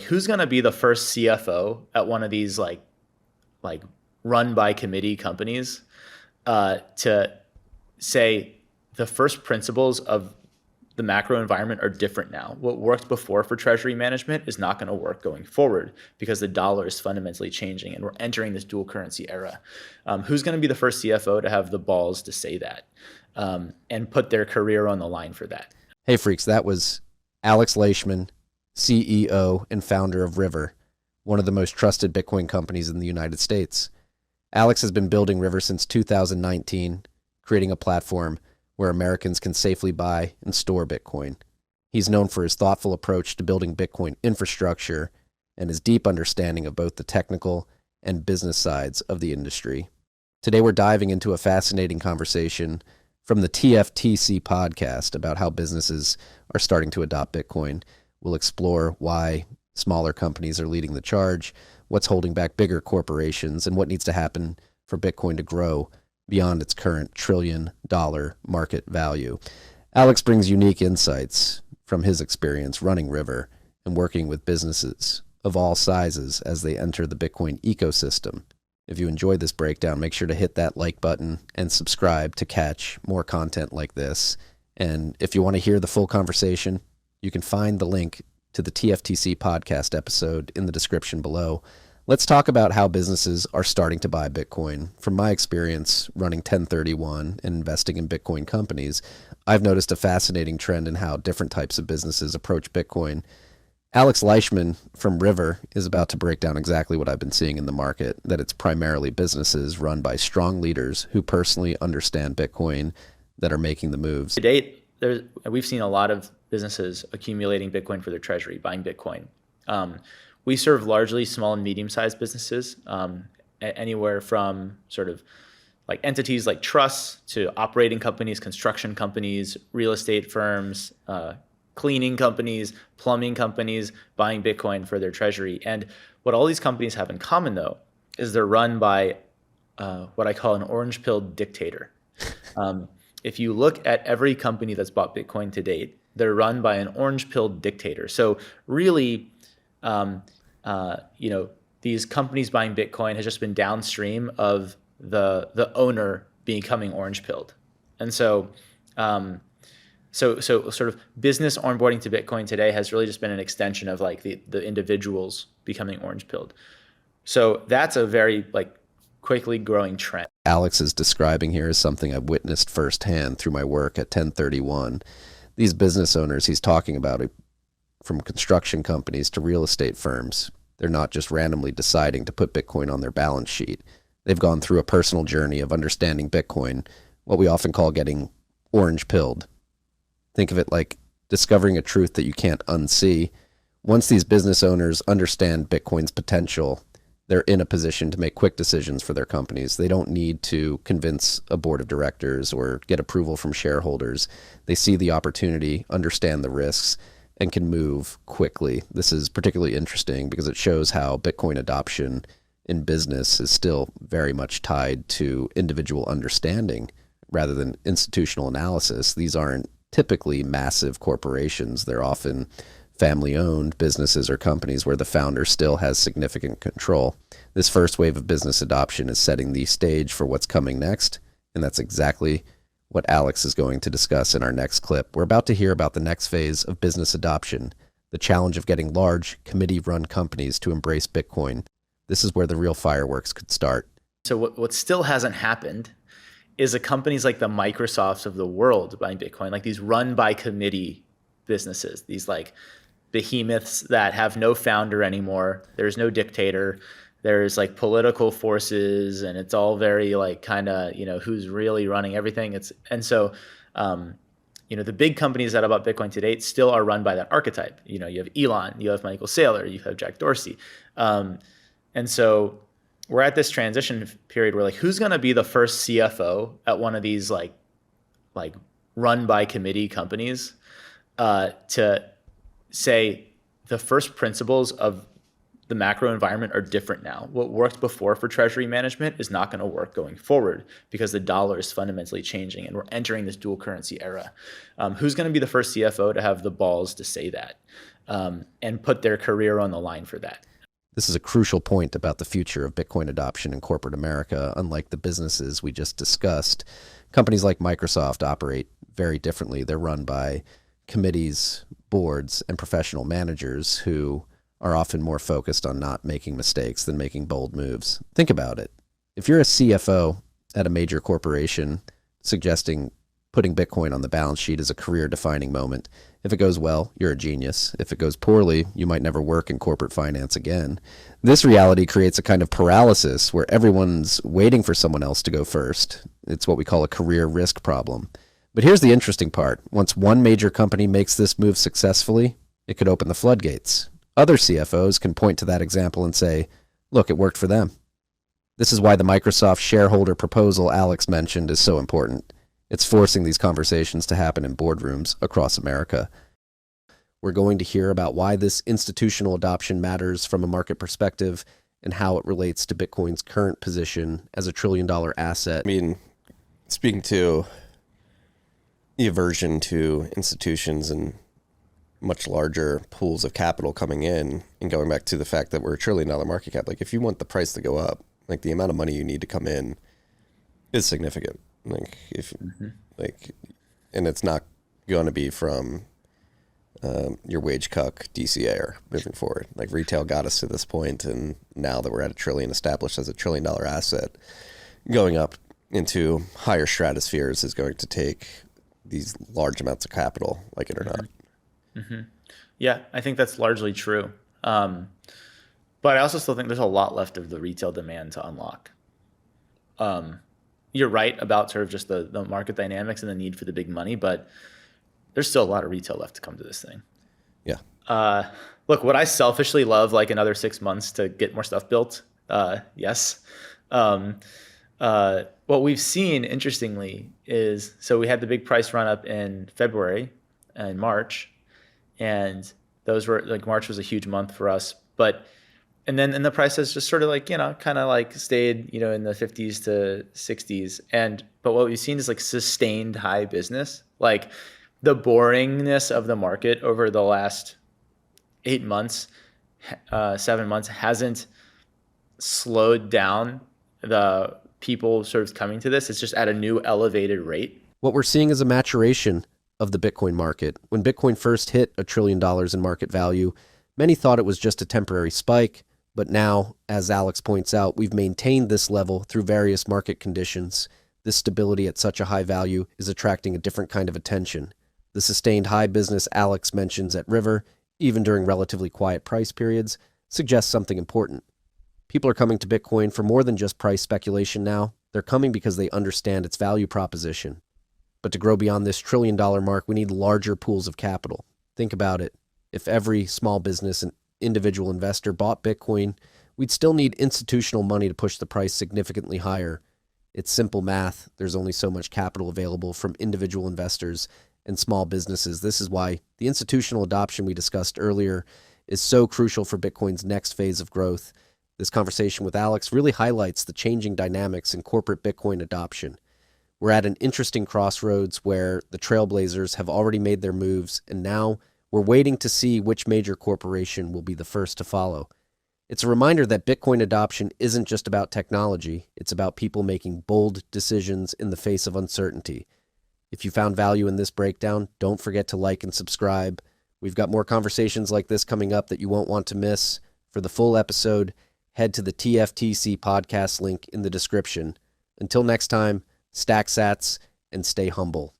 who's going to be the first CFO at one of these like run by committee companies to say the first principles of the macro environment are different now. What worked before for treasury management is not going to work going forward because the dollar is fundamentally changing and we're entering this dual currency era. Who's going to be the first CFO to have the balls to say that and put their career on the line for that? Hey, freaks, that was Alex Leishman, CEO and founder of River, one of the most trusted Bitcoin companies in the United States. Alex has been building River since 2019, creating a platform where Americans can safely buy and store Bitcoin. He's known for his thoughtful approach to building Bitcoin infrastructure and his deep understanding of both the technical and business sides of the industry. Today we're diving into a fascinating conversation from the TFTC podcast about how businesses are starting to adopt Bitcoin. We'll explore why smaller companies are leading the charge, what's holding back bigger corporations, and what needs to happen for Bitcoin to grow beyond its current $1 trillion market value. Alex brings unique insights from his experience running River and working with businesses of all sizes as they enter the Bitcoin ecosystem. If you enjoyed this breakdown, make sure to hit that like button and subscribe to catch more content like this. And if you want to hear the full conversation, you can find the link to the TFTC podcast episode in the description below. Let's talk about how businesses are starting to buy Bitcoin. From my experience running 1031 and investing in Bitcoin companies, I've noticed a fascinating trend in how different types of businesses approach Bitcoin. Alex Leishman from River is about to break down exactly what I've been seeing in the market, that it's primarily businesses run by strong leaders who personally understand Bitcoin that are making the moves. To date, we've seen a lot of businesses accumulating Bitcoin for their treasury, buying Bitcoin. We serve largely small and medium-sized businesses, anywhere from sort of like entities like trusts to operating companies, construction companies, real estate firms, cleaning companies, plumbing companies, buying Bitcoin for their treasury. And what all these companies have in common, though, is they're run by what I call an orange-pilled dictator. If you look at every company that's bought Bitcoin to date, they're run by an orange-pilled dictator. So really, these companies buying Bitcoin has just been downstream of the owner becoming orange-pilled. And so sort of business onboarding to Bitcoin today has really just been an extension of like the individuals becoming orange-pilled. So that's a very quickly growing trend. Alex is describing here is something I've witnessed firsthand through my work at 1031. These business owners he's talking about, from construction companies to real estate firms, they're not just randomly deciding to put Bitcoin on their balance sheet. They've gone through a personal journey of understanding Bitcoin, what we often call getting orange-pilled. Think of it like discovering a truth that you can't unsee. Once these business owners understand Bitcoin's potential, they're in a position to make quick decisions for their companies. They don't need to convince a board of directors or get approval from shareholders. They see the opportunity, understand the risks, and can move quickly. This is particularly interesting because it shows how Bitcoin adoption in business is still very much tied to individual understanding rather than institutional analysis. These aren't typically massive corporations. They're often family-owned businesses or companies where the founder still has significant control. This first wave of business adoption is setting the stage for what's coming next, and that's exactly what Alex is going to discuss in our next clip. We're about to hear about the next phase of business adoption, the challenge of getting large, committee-run companies to embrace Bitcoin. This is where the real fireworks could start. So what still hasn't happened is the companies like the Microsofts of the world buying Bitcoin, like these run-by-committee businesses, these behemoths that have no founder anymore. There's no dictator. There's political forces, and it's all very who's really running everything. The big companies that have bought Bitcoin to date still are run by that archetype. You have Elon, you have Michael Saylor, you have Jack Dorsey, and so we're at this transition period where who's going to be the first CFO at one of these run by committee companies to say the first principles of the macro environment are different now. What worked before for treasury management is not going to work going forward because the dollar is fundamentally changing and we're entering this dual currency era. Who's going to be the first CFO to have the balls to say that and put their career on the line for that. This is a crucial point about the future of Bitcoin adoption in corporate America. Unlike the businesses we just discussed, companies like Microsoft operate very differently. They're run by committees, boards, and professional managers who are often more focused on not making mistakes than making bold moves. Think about it. If you're a CFO at a major corporation suggesting putting Bitcoin on the balance sheet is a career-defining moment, if it goes well, you're a genius. If it goes poorly, you might never work in corporate finance again. This reality creates a kind of paralysis where everyone's waiting for someone else to go first. It's what we call a career risk problem. But here's the interesting part. Once one major company makes this move successfully, it could open the floodgates. Other CFOs can point to that example and say, look, it worked for them. This is why the Microsoft shareholder proposal Alex mentioned is so important. It's forcing these conversations to happen in boardrooms across America. We're going to hear about why this institutional adoption matters from a market perspective and how it relates to Bitcoin's current position as a trillion-dollar asset. I mean, speaking to the aversion to institutions and much larger pools of capital coming in, and going back to the fact that we're a $1 trillion market cap, like if you want the price to go up, like the amount of money you need to come in is significant. Like if like, and it's not going to be from your wage cuck DCA moving forward. Like retail got us to this point, and now that we're at $1 trillion established as a $1 trillion asset, going up into higher stratospheres is going to take these large amounts of capital, like it or not. Mm-hmm. Yeah, I think that's largely true. But I also still think there's a lot left of the retail demand to unlock. You're right about sort of just the market dynamics and the need for the big money, but there's still a lot of retail left to come to this thing. Yeah. Look, would I selfishly love like another 6 months to get more stuff built? Yes. What we've seen, interestingly, is so we had the big price run up in February and March, and those were like March was a huge month for us, and the price has just sort of like, kind of like stayed, in the 50s to 60s. But what we've seen is like sustained high business. Like the boringness of the market over the last 8 months, 7 months hasn't slowed down the people sort of coming to this. It's just at a new elevated rate. What we're seeing is a maturation of the Bitcoin market. When Bitcoin first hit $1 trillion in market value, many thought it was just a temporary spike. But now, as Alex points out, we've maintained this level through various market conditions. This stability at such a high value is attracting a different kind of attention. The sustained high business Alex mentions at River, even during relatively quiet price periods, suggests something important. People are coming to Bitcoin for more than just price speculation now. They're coming because they understand its value proposition. But to grow beyond this $1 trillion mark, we need larger pools of capital. Think about it. If every small business and individual investor bought Bitcoin, we'd still need institutional money to push the price significantly higher. It's simple math. There's only so much capital available from individual investors and small businesses. This is why the institutional adoption we discussed earlier is so crucial for Bitcoin's next phase of growth. This conversation with Alex really highlights the changing dynamics in corporate Bitcoin adoption. We're at an interesting crossroads where the trailblazers have already made their moves, and now we're waiting to see which major corporation will be the first to follow. It's a reminder that Bitcoin adoption isn't just about technology. It's about people making bold decisions in the face of uncertainty. If you found value in this breakdown, don't forget to like and subscribe. We've got more conversations like this coming up that you won't want to miss. For the full episode, head to the TFTC podcast link in the description. Until next time, stack sats and stay humble.